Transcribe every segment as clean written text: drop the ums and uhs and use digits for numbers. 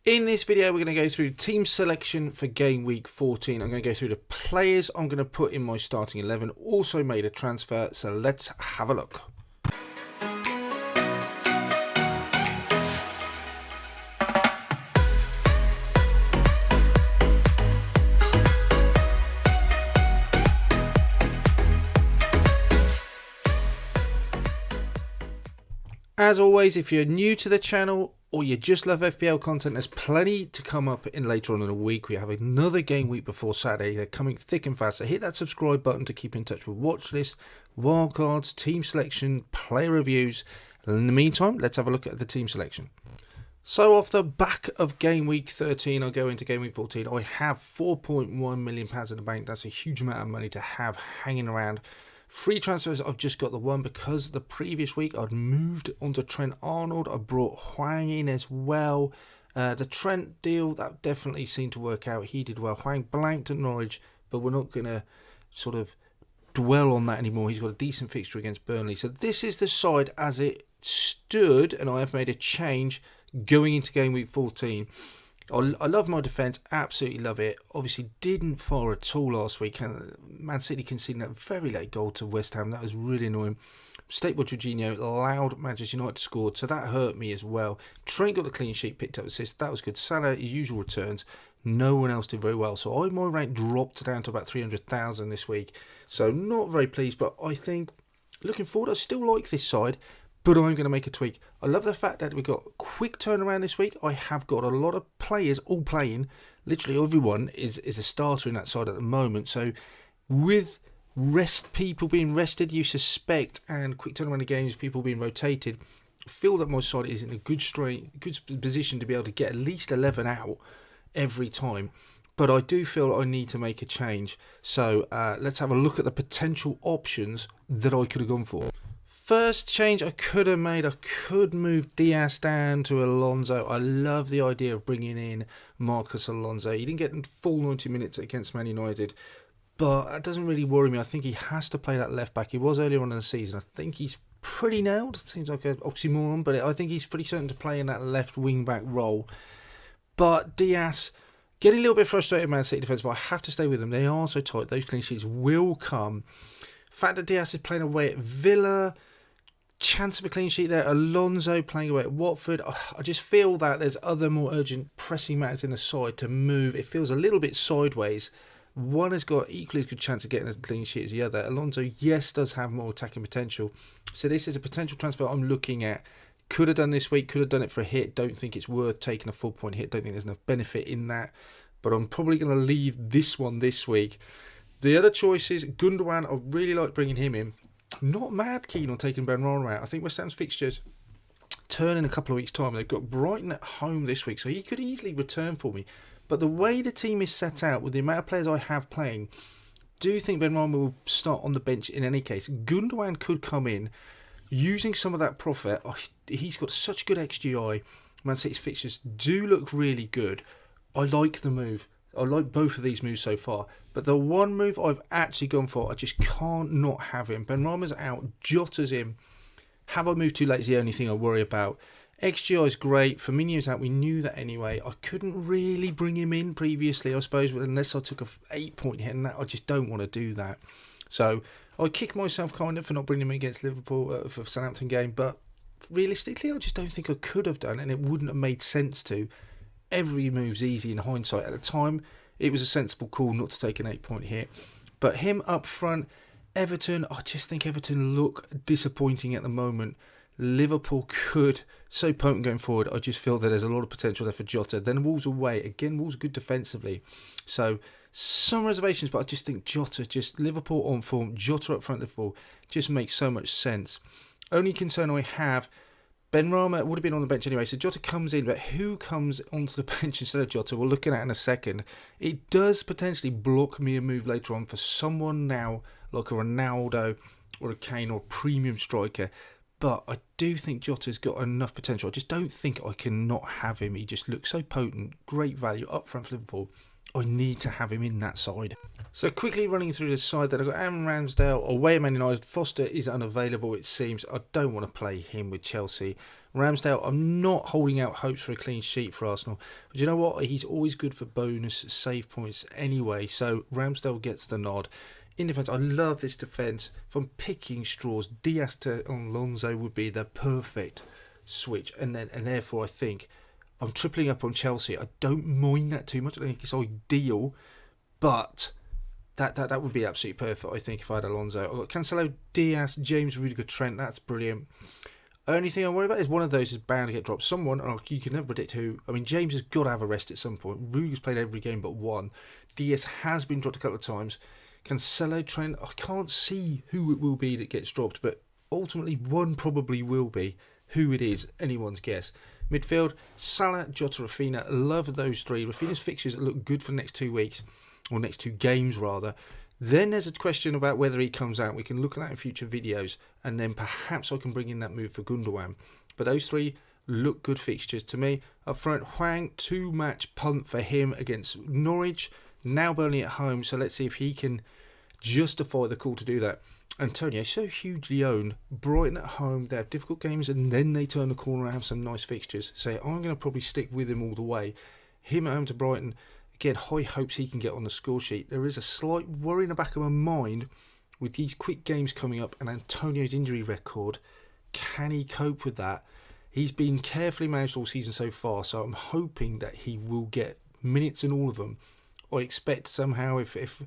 In this video, we're going to go through team selection for game week 14. I'm going to go through the players I'm going to put in my starting 11. Also made a transfer, so let's have a look. As always, if you're new to the channel or you just love FPL content, there's plenty to come up in later on in the week. We have another game week before Saturday. They're coming thick and fast. So hit that subscribe button to keep in touch with watch list, wildcards, team selection, player reviews. In the meantime, let's have a look at the team selection. So off the back of game week 13, I'll go into game week 14. I have £4.1 million in the bank. That's a huge amount of money to have hanging around. Free transfers, I've just got the one because the previous week I'd moved onto Trent Arnold. I brought Hwang in as well. The Trent deal, that definitely seemed to work out. He did well. Hwang blanked at Norwich, but we're not going to sort of dwell on that anymore. He's got a decent fixture against Burnley. So this is the side as it stood, and I have made a change going into game week 14. I love my defence, absolutely love it. Obviously didn't fire at all last week. Man City conceding that very late goal to West Ham. That was really annoying. Statewide Jorginho allowed Manchester United to score, so that hurt me as well. Trent got a clean sheet, picked up assist. That was good. Salah, his usual returns. No one else did very well. So my rank dropped down to about 300,000 this week. So not very pleased, but I think looking forward, I still like this side. But I'm going to make a tweak. I love the fact that we've got quick turnaround this week. I have got a lot of players all playing. Literally everyone is a starter in that side at the moment. So with people being rested, you suspect, and quick turnaround of games, people being rotated, I feel that my side is in a good position to be able to get at least 11 out every time. But I do feel I need to make a change. So let's have a look at the potential options that I could have gone for. First change I could have made, I could move Diaz down to Alonso. I love the idea of bringing in Marcus Alonso. He didn't get full 90 minutes against Man United, but that doesn't really worry me. I think he has to play that left back. He was earlier on in the season. I think he's pretty nailed. It seems like an oxymoron, but I think he's pretty certain to play in that left wing back role. But Diaz, getting a little bit frustrated with Man City defence, but I have to stay with them. They are so tight. Those clean sheets will come. The fact that Diaz is playing away at Villa, chance of a clean sheet there. Alonso playing away at Watford. I just feel that there's other more urgent pressing matters in the side to move. It feels a little bit sideways. One has got equally as good chance of getting a clean sheet as the other. Alonso, yes, does have more attacking potential. So this is a potential transfer I'm looking at. Could have done this week. Could have done it for a hit. Don't think it's worth taking a full point hit. Don't think there's enough benefit in that. But I'm probably going to leave this one this week. The other choices, Gundogan, I really like bringing him in. Not mad keen on taking Benrahma out. I think West Ham's fixtures turn in a couple of weeks' time. They've got Brighton at home this week, so he could easily return for me. But the way the team is set out, with the amount of players I have playing, do you think Benrahma will start on the bench in any case? Gundogan could come in, using some of that profit. He's got such good XGI. Man City's fixtures do look really good. I like the move. I like both of these moves so far. But the one move I've actually gone for, I just can't not have him. Benrahma's out, Jota's in. Have I moved too late is the only thing I worry about. XGI is great. Firmino's out. We knew that anyway. I couldn't really bring him in previously, I suppose, but unless I took a 8-point hit, and that I just don't want to do that. So I kick myself kind of for not bringing him in against Liverpool for Southampton game. But realistically, I just don't think I could have done, and it wouldn't have made sense to. Every move's easy in hindsight. At the time, it was a sensible call not to take an 8-point hit. But him up front, Everton, I just think Everton look disappointing at the moment. Liverpool could, so potent going forward. I just feel that there's a lot of potential there for Jota. Then Wolves away. Again, Wolves good defensively. So some reservations, but I just think Jota, just Liverpool on form, Jota up front Liverpool, just makes so much sense. Only concern I have, Benrahma would have been on the bench anyway, so Jota comes in, but who comes onto the bench instead of Jota? We'll look at it in a second. It does potentially block me a move later on for someone now like a Ronaldo or a Kane or a premium striker, but I do think Jota's got enough potential. I just don't think I can not have him. He just looks so potent, great value up front for Liverpool. I need to have him in that side. So quickly running through the side, then I've got Aaron Ramsdale away at Man United. Foster is unavailable, it seems. I don't want to play him with Chelsea. Ramsdale, I'm not holding out hopes for a clean sheet for Arsenal. But you know what? He's always good for bonus save points anyway. So Ramsdale gets the nod. In defence, I love this defence. If I'm picking straws, Diaz to Alonso would be the perfect switch. And therefore, I think I'm tripling up on Chelsea. I don't mind that too much. I think it's ideal. But that would be absolutely perfect, I think, if I had Alonso. I've got Cancelo, Diaz, James, Rudiger, Trent. That's brilliant. Only thing I worry about is one of those is bound to get dropped. Someone, you can never predict who. I mean, James has got to have a rest at some point. Rudiger's played every game but one. Diaz has been dropped a couple of times. Cancelo, Trent, I can't see who it will be that gets dropped, but ultimately one probably will be. Who it is, anyone's guess. Midfield, Salah, Jota, Rafinha. Love those three. Rafinha's fixtures look good for the next 2 weeks, or next 2 games rather. Then there's a question about whether he comes out. We can look at that in future videos, and then perhaps I can bring in that move for Gundogan. But those three look good fixtures to me. Up front, Hwang, 2-match punt for him against Norwich. Now Burnley at home, so let's see if he can justify the call to do that. Antonio, so hugely owned. Brighton at home, they have difficult games, and then they turn the corner and have some nice fixtures. So I'm going to probably stick with him all the way. Him at home to Brighton. Again, high hopes he can get on the score sheet. There is a slight worry in the back of my mind with these quick games coming up and Antonio's injury record. Can he cope with that? He's been carefully managed all season so far, so I'm hoping that he will get minutes in all of them. I expect somehow if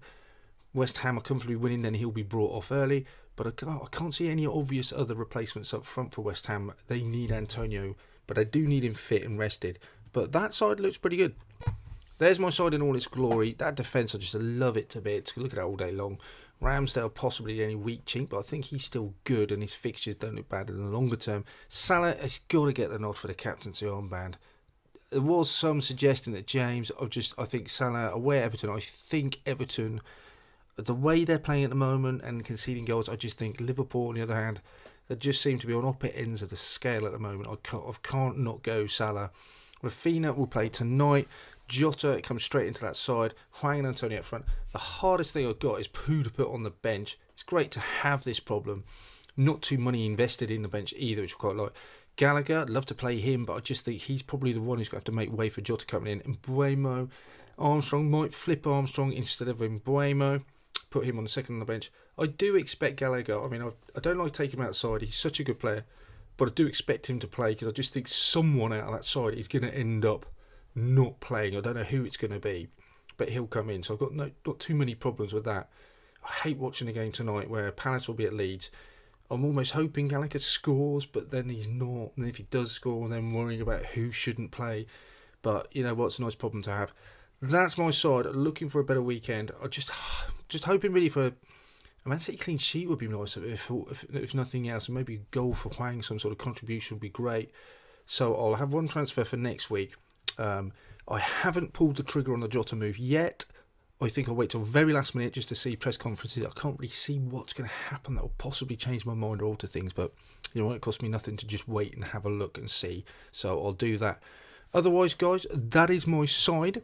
West Ham are comfortably winning, then he'll be brought off early. But I can't see any obvious other replacements up front for West Ham. They need Antonio, but I do need him fit and rested. But that side looks pretty good. There's my side in all its glory. That defence, I just love it to bits. Look at that all day long. Ramsdale possibly the only weak chink, but I think he's still good and his fixtures don't look bad in the longer term. Salah has got to get the nod for the captaincy armband. There was some suggesting that James, I think Salah, away Everton, I think Everton, the way they're playing at the moment and conceding goals, I just think Liverpool, on the other hand, they just seem to be on opposite ends of the scale at the moment. I can't not go Salah. Rafinha will play tonight. Jota comes straight into that side. Hwang and Antonio up front. The hardest thing I've got is who to put on the bench. It's great to have this problem. Not too money invested in the bench either, which I quite like. Gallagher, I'd love to play him, but I just think he's probably the one who's going to have to make way for Jota coming in. And Mbeumo, Armstrong might flip Armstrong instead of Mbeumo. Put him on the second on the bench. I do expect Gallagher. I mean, I don't like taking him outside. He's such a good player. But I do expect him to play because I just think someone out of that side is going to end up not playing. I don't know who it's going to be, but he'll come in. So I've got too many problems with that. I hate watching a game tonight where Palace will be at Leeds. I'm almost hoping Gallagher scores, but then he's not. And if he does score, then worrying about who shouldn't play. But you know what's a nice problem to have. That's my side. Looking for a better weekend. I just hoping really for a Man City clean sheet would be nice if nothing else. And maybe a goal for Hwang, some sort of contribution would be great. So I'll have one transfer for next week. I haven't pulled the trigger on the Jota move yet. I think I'll wait till very last minute just to see press conferences. I can't really see what's going to happen that will possibly change my mind or alter things, but you know, it cost me nothing to just wait and have a look and see. So I'll do that. Otherwise, guys, that is my side.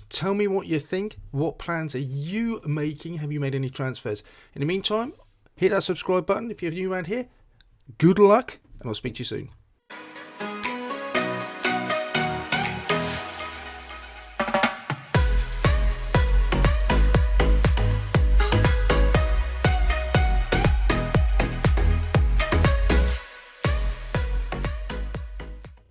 Tell me what you think. What plans are you making? Have you made any transfers? In the meantime, hit that subscribe button if you're new around here. Good luck, and I'll speak to you soon.